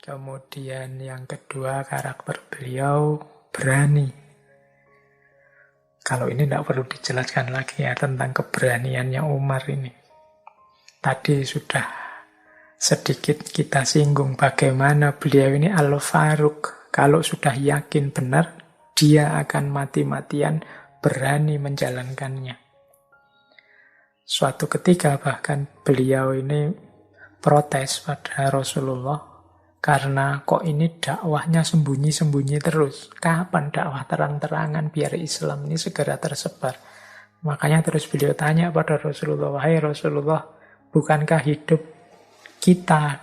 Kemudian yang kedua, karakter beliau berani. Kalau ini tidak perlu dijelaskan lagi ya tentang keberaniannya Umar ini. Tadi sudah sedikit kita singgung bagaimana beliau ini Al-Faruq. Kalau sudah yakin benar, dia akan mati-matian berani menjalankannya. Suatu ketika bahkan beliau ini protes pada Rasulullah karena kok ini dakwahnya sembunyi-sembunyi terus. Kapan dakwah terang-terangan biar Islam ini segera tersebar? Makanya terus beliau tanya pada Rasulullah, wahai Rasulullah, bukankah hidup kita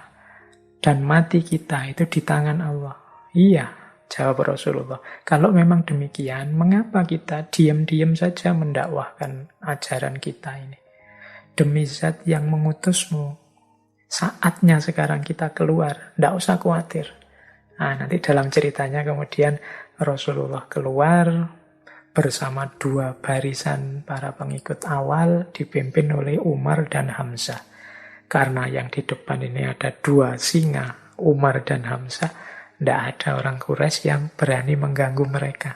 dan mati kita itu di tangan Allah? Iya, jawab Rasulullah. Kalau memang demikian, mengapa kita diam-diam saja mendakwahkan ajaran kita ini? Demi Zat yang mengutusmu, saatnya sekarang kita keluar, tidak usah khawatir. Nah, nanti dalam ceritanya kemudian Rasulullah keluar bersama dua barisan para pengikut awal dipimpin oleh Umar dan Hamzah. Karena yang di depan ini ada dua singa, Umar dan Hamzah, tidak ada orang Quraisy yang berani mengganggu mereka.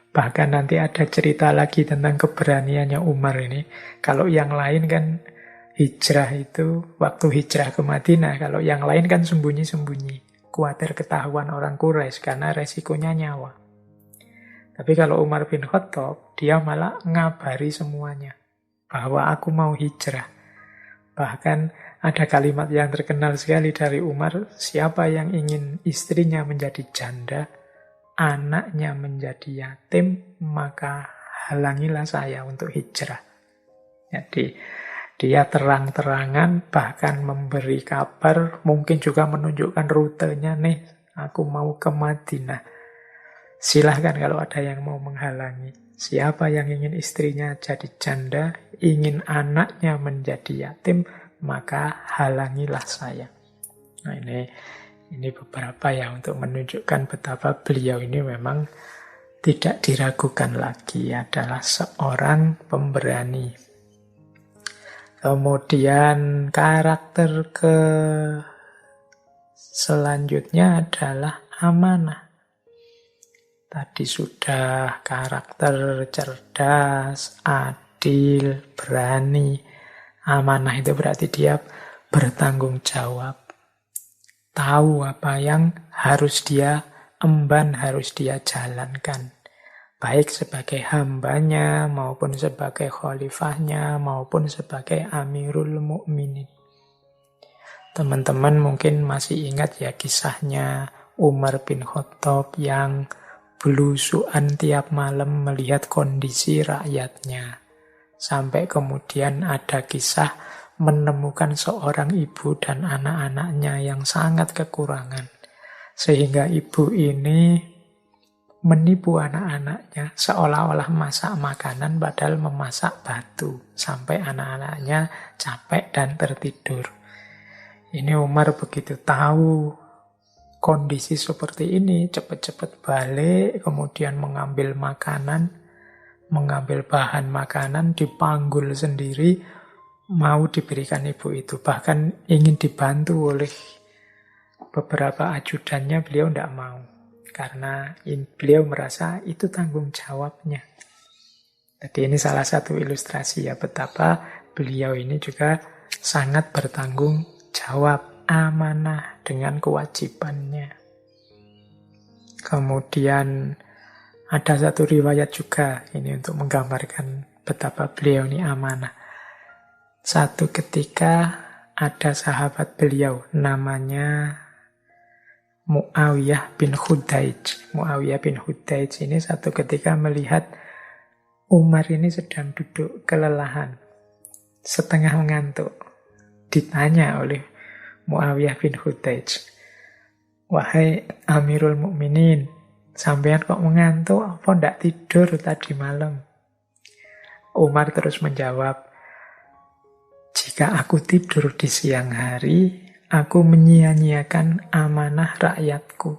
Bahkan nanti ada cerita lagi tentang keberaniannya Umar ini. Kalau yang lain kan hijrah itu, waktu hijrah ke Madinah, kalau yang lain kan sembunyi-sembunyi. Khawatir ketahuan orang Quraisy karena resikonya nyawa. Tapi kalau Umar bin Khattab, dia malah ngabari semuanya. Bahwa aku mau hijrah. Bahkan ada kalimat yang terkenal sekali dari Umar, siapa yang ingin istrinya menjadi janda, anaknya menjadi yatim, maka halangilah saya untuk hijrah. Jadi dia terang-terangan bahkan memberi kabar, mungkin juga menunjukkan rutenya, nih aku mau ke Madinah. Silahkan kalau ada yang mau menghalangi. Siapa yang ingin istrinya jadi janda, ingin anaknya menjadi yatim, maka halangilah saya. Nah ini beberapa ya untuk menunjukkan betapa beliau ini memang tidak diragukan lagi, adalah seorang pemberani. Kemudian karakter selanjutnya adalah amanah. Tadi sudah karakter cerdas, adil, berani. Amanah itu berarti dia bertanggung jawab. Tahu apa yang harus dia emban, harus dia jalankan. Baik sebagai hambanya, maupun sebagai khalifahnya, maupun sebagai Amirul Mukminin. Teman-teman mungkin masih ingat ya kisahnya Umar bin Khattab yang belusuan tiap malam melihat kondisi rakyatnya. Sampai kemudian ada kisah menemukan seorang ibu dan anak-anaknya yang sangat kekurangan. Sehingga ibu ini menipu anak-anaknya seolah-olah masak makanan padahal memasak batu. Sampai anak-anaknya capek dan tertidur. Ini Umar begitu tahu kondisi seperti ini, cepat-cepat balik, kemudian mengambil makanan, mengambil bahan makanan, dipanggul sendiri, mau diberikan ibu itu. Bahkan ingin dibantu oleh beberapa ajudannya, beliau tidak mau. Karena beliau merasa itu tanggung jawabnya. Jadi ini salah satu ilustrasi ya betapa beliau ini juga sangat bertanggung jawab, amanah dengan kewajibannya. Kemudian ada satu riwayat juga ini untuk menggambarkan betapa beliau ini amanah. Satu ketika ada sahabat beliau namanya Muawiyah bin Hudaij. Muawiyah bin Hudaij ini satu ketika melihat Umar ini sedang duduk kelelahan, setengah mengantuk. Ditanya oleh Muawiyah bin Hudaij, wahai Amirul Mukminin, sampean kok mengantuk, apa ndak tidur tadi malam? Umar terus menjawab, jika aku tidur di siang hari, aku menyia-nyiakan amanah rakyatku.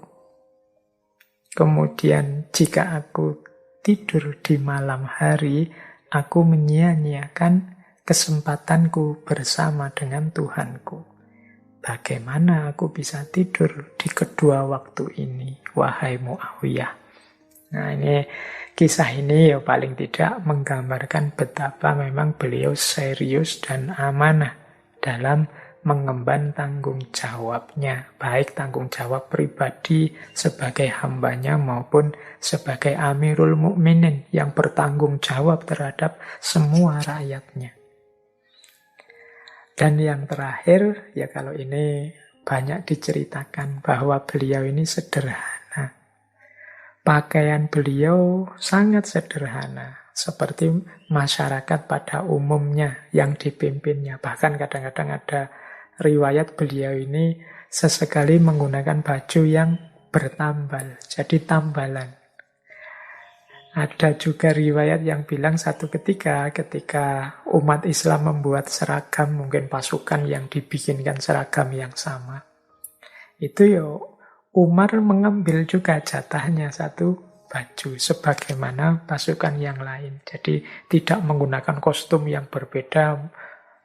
Kemudian jika aku tidur di malam hari, aku menyia-nyiakan kesempatanku bersama dengan Tuhanku. bagaimana aku bisa tidur di kedua waktu ini, wahai Muawiyah. Nah, ini kisah ini ya paling tidak menggambarkan betapa memang beliau serius dan amanah dalam mengemban tanggung jawabnya, baik tanggung jawab pribadi sebagai hambanya maupun sebagai Amirul Mukminin yang bertanggung jawab terhadap semua rakyatnya. Dan yang terakhir, ya kalau ini banyak diceritakan bahwa beliau ini sederhana. Pakaian beliau sangat sederhana, seperti masyarakat pada umumnya yang dipimpinnya. Bahkan kadang-kadang ada riwayat beliau ini sesekali menggunakan baju yang bertambal, jadi tambalan. Ada juga riwayat yang bilang satu ketika umat Islam membuat seragam, mungkin pasukan yang dibikinkan seragam yang sama. Itu ya Umar mengambil juga jatahnya satu baju sebagaimana pasukan yang lain. Jadi tidak menggunakan kostum yang berbeda,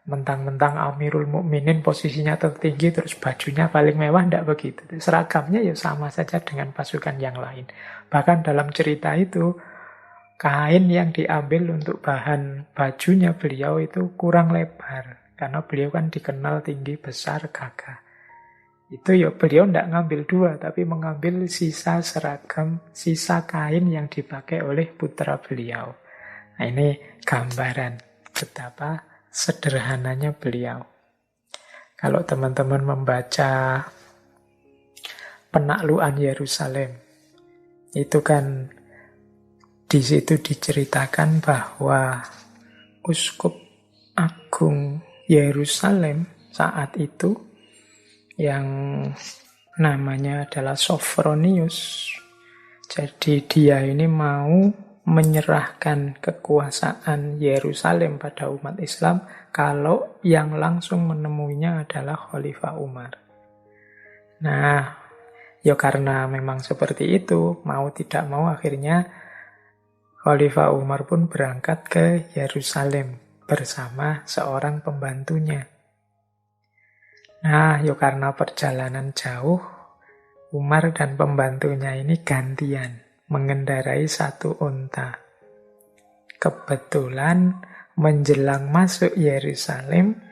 mentang-mentang Amirul Mukminin posisinya tertinggi terus bajunya paling mewah, tidak begitu. Seragamnya ya sama saja dengan pasukan yang lain. Bahkan dalam cerita itu kain yang diambil untuk bahan bajunya beliau itu kurang lebar, karena beliau kan dikenal tinggi, besar, gagah. Itu ya beliau tidak ngambil dua, tapi mengambil sisa seragam, sisa kain yang dipakai oleh putra beliau. Nah, ini gambaran betapa sederhananya beliau. Kalau teman-teman membaca penaklukan Yerusalem, itu kan di situ diceritakan bahwa Uskup Agung Yerusalem saat itu yang namanya adalah Sophronius. Jadi dia ini mau menyerahkan kekuasaan Yerusalem pada umat Islam kalau yang langsung menemuinya adalah Khalifah Umar. Nah, ya karena memang seperti itu, mau tidak mau akhirnya Khalifah Umar pun berangkat ke Yerusalem bersama seorang pembantunya. Nah, ya karena perjalanan jauh, Umar dan pembantunya ini gantian mengendarai satu unta. Kebetulan menjelang masuk Yerusalem,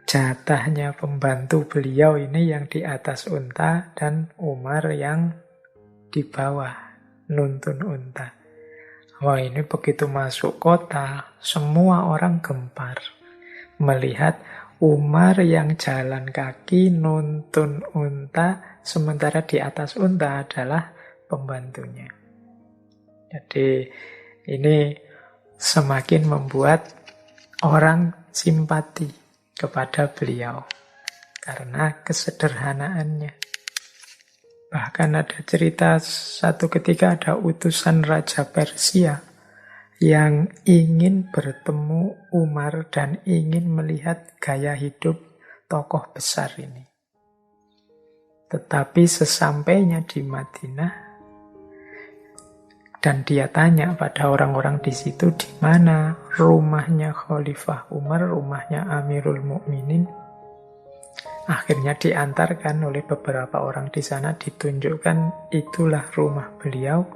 jatahnya pembantu beliau ini yang di atas unta dan Umar yang di bawah nuntun unta. Wah, ini begitu masuk kota, semua orang gempar melihat Umar yang jalan kaki nuntun unta, sementara di atas unta adalah pembantunya. Jadi ini semakin membuat orang simpati kepada beliau karena kesederhanaannya. Bahkan ada cerita satu ketika ada utusan Raja Persia yang ingin bertemu Umar dan ingin melihat gaya hidup tokoh besar ini. Tetapi sesampainya di Madinah dan dia tanya pada orang-orang di situ di mana rumahnya Khalifah Umar, rumahnya Amirul Mukminin. Akhirnya diantarkan oleh beberapa orang di sana, ditunjukkan itulah rumah beliau.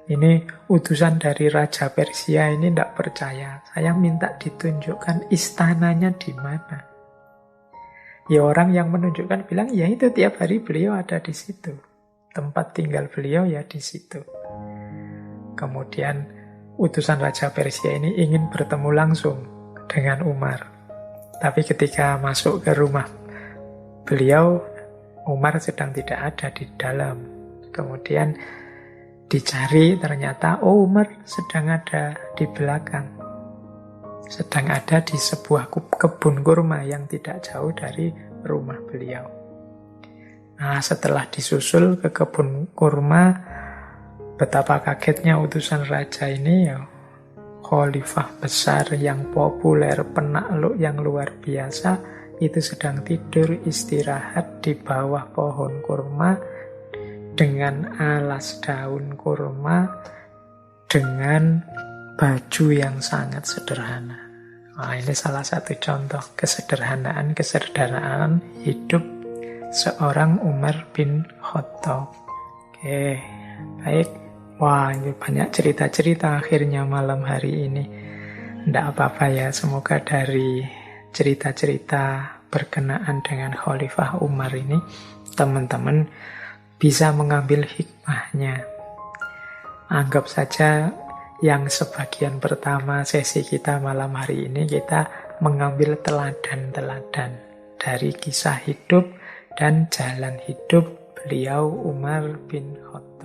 Ini utusan dari Raja Persia ini tidak percaya. Saya minta ditunjukkan istananya di mana. Ya orang yang menunjukkan bilang, ya itu tiap hari beliau ada di situ. Tempat tinggal beliau ya di situ. Kemudian utusan Raja Persia ini ingin bertemu langsung dengan Umar. Tapi ketika masuk ke rumah beliau, Umar sedang tidak ada di dalam. Kemudian dicari, ternyata Umar sedang ada di belakang. Sedang ada di sebuah kebun kurma yang tidak jauh dari rumah beliau. Nah, setelah disusul ke kebun kurma, betapa kagetnya utusan raja ini ya. Khalifah besar yang populer, penakluk yang luar biasa, itu sedang tidur istirahat di bawah pohon kurma dengan alas daun kurma dengan baju yang sangat sederhana. Nah, ini salah satu contoh kesederhanaan hidup seorang Umar bin Khattab. Oke, baik. Wah, ini banyak cerita-cerita akhirnya malam hari ini. Tidak apa-apa ya, semoga dari cerita-cerita berkenaan dengan Khalifah Umar ini, teman-teman bisa mengambil hikmahnya. Anggap saja yang sebagian pertama sesi kita malam hari ini, kita mengambil teladan-teladan dari kisah hidup dan jalan hidup beliau Umar bin Khattab.